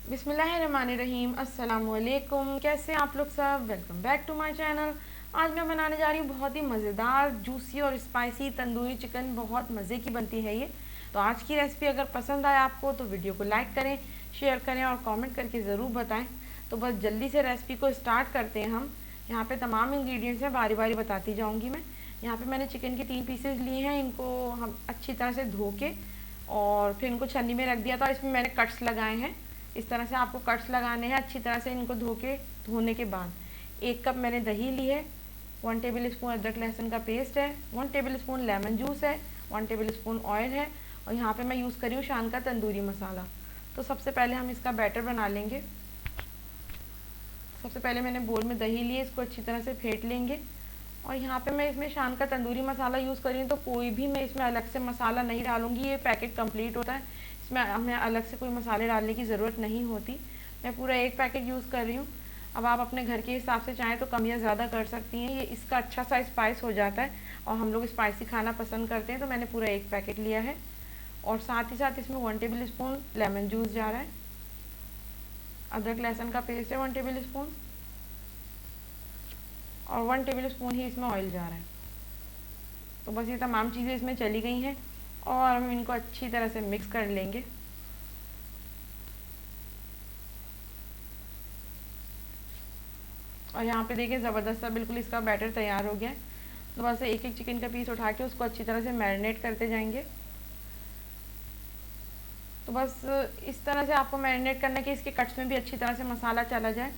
बिस्मिल्लाहिर्रहमानिर्रहीम। अस्सलामुअलैकुम। कैसे हैं आप लोग सब? Welcome back to my channel. आज मैं बनाने जा रही हूँ बहुत ही मज़ेदार, जूसी और स्पाइसी तंदूरी चिकन। बहुत मज़े की बनती है ये। तो आज की रेसिपी अगर पसंद आए आपको तो वीडियो को लाइक करें, शेयर करें और कमेंट करके ज़रूर बताएं। तो बस जल्दी से रेसिपी को स्टार्ट करते हैं हम। यहाँ पे तमाम इंग्रेडिएंट्स हैं, बारी बारी बताती जाऊँगी मैं। यहाँ पे मैंने चिकन के 3 पीसेस लिए हैं। इनको हम अच्छी तरह से धो के और फिर इनको छन्नी में रख दिया था। इसमें मैंने कट्स लगाए हैं। इस तरह से आपको कट्स लगाने हैं अच्छी तरह से। इनको धोने के बाद 1 कप मैंने दही ली है, 1 टेबल स्पून अदरक लहसुन का पेस्ट है, 1 टेबल स्पून लेमन जूस है, 1 टेबल स्पून ऑयल है और यहाँ पे मैं यूज़ कर रही हूँ शान का तंदूरी मसाला। तो सबसे पहले हम इसका बैटर बना लेंगे। सबसे पहले मैंने बोल में दही ली है, इसको अच्छी तरह से फेंट लेंगे। और यहाँ पे मैं इसमें शान का तंदूरी मसाला यूज़ कर रही हूँ, तो कोई भी मैं इसमें अलग से मसाला नहीं डालूँगी। ये पैकेट कंप्लीट होता है, इसमें हमें अलग से कोई मसाले डालने की ज़रूरत नहीं होती। मैं पूरा 1 पैकेट यूज़ कर रही हूँ। अब आप अपने घर के हिसाब से चाहें तो कम या ज़्यादा कर सकती हैं। ये इसका अच्छा सा स्पाइस हो जाता है और हम लोग स्पाइसी खाना पसंद करते हैं, तो मैंने पूरा 1 पैकेट लिया है। और साथ ही साथ इसमें 1 टेबल स्पून लेमन जूस जा रहा है, अदरक लहसुन का पेस्ट है 1 टेबल स्पून और 1 टेबल स्पून ही इसमें ऑयल जा रहा है। तो बस ये तमाम चीज़ें इसमें चली गई हैं और हम इनको अच्छी तरह से मिक्स कर लेंगे। और यहाँ पे देखिए ज़बरदस्त सा बिल्कुल इसका बैटर तैयार हो गया है। तो बस एक एक चिकन का पीस उठा के उसको अच्छी तरह से मैरिनेट करते जाएंगे। तो बस इस तरह से आपको मैरिनेट करना है कि इसके कट्स में भी अच्छी तरह से मसाला चला जाए।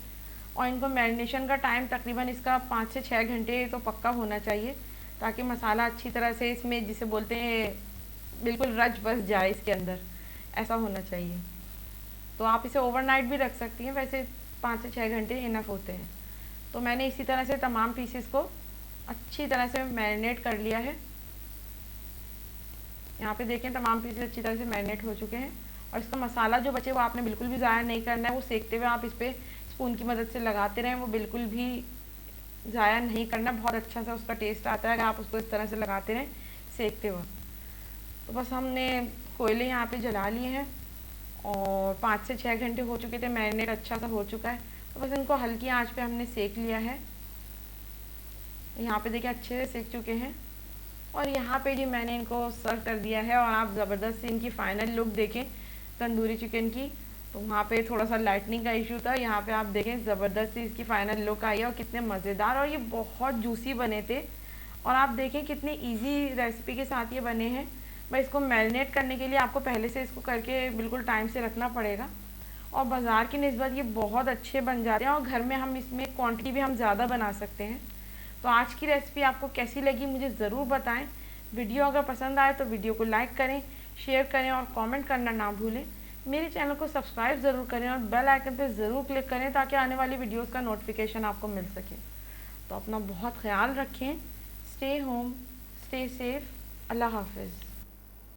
और इनको मैरिनेशन का टाइम तकरीबन इसका 5 से 6 घंटे तो पक्का होना चाहिए, ताकि मसाला अच्छी तरह से इसमें, जिसे बोलते हैं, बिल्कुल रच बस जाए इसके अंदर, ऐसा होना चाहिए। तो आप इसे ओवरनाइट भी रख सकती हैं, वैसे 5 से 6 घंटे इनफ होते हैं। तो मैंने इसी तरह से तमाम पीसेस को अच्छी तरह से मैरिनेट कर लिया है। यहाँ पे देखें तमाम पीसेस अच्छी तरह से मैरिनेट हो चुके हैं। और इसका मसाला जो बचे वो आपने बिल्कुल भी ज़ाया नहीं करना है। वो सेकते हुए आप इस पर स्पून की मदद से लगाते रहें, वो बिल्कुल भी ज़ाया नहीं करना। बहुत अच्छा सा उसका टेस्ट आता है अगर आप उसको इस तरह से लगाते रहें सेकते हुए। तो बस हमने कोयले यहाँ पे जला लिए हैं और 5 से 6 घंटे हो चुके थे, मैरिनेट अच्छा सा हो चुका है। तो बस इनको हल्की आंच पे हमने सेक लिया है। यहाँ पे देखिए अच्छे से सेक चुके हैं। और यहाँ पे जी मैंने इनको सर्व कर दिया है। और आप ज़बरदस्त इनकी फ़ाइनल लुक देखें तंदूरी चिकन की। तो वहाँ पे थोड़ा सा लाइटनिंग का इशू था, यहाँ पे आप देखें ज़बरदस्त इसकी फ़ाइनल लुक आई है और कितने मज़ेदार, और ये बहुत जूसी बने थे। और आप देखें कितनी ईजी रेसिपी के साथ ये बने हैं। बस इसको मैरिनेट करने के लिए आपको पहले से इसको करके बिल्कुल टाइम से रखना पड़ेगा। और बाज़ार की निस्बत ये बहुत अच्छे बन जाते हैं और घर में हम इसमें क्वांटिटी भी हम ज़्यादा बना सकते हैं। तो आज की रेसिपी आपको कैसी लगी मुझे ज़रूर बताएं। वीडियो अगर पसंद आए तो वीडियो को लाइक करें, शेयर करें और कमेंट करना ना भूलें। मेरे चैनल को सब्सक्राइब ज़रूर करें और बेल आइकन पर ज़रूर क्लिक करें, ताकि आने वाली वीडियोज़ का नोटिफिकेशन आपको मिल सके। तो अपना बहुत ख्याल रखें। Stay home, stay safe. अल्लाह हाफिज़।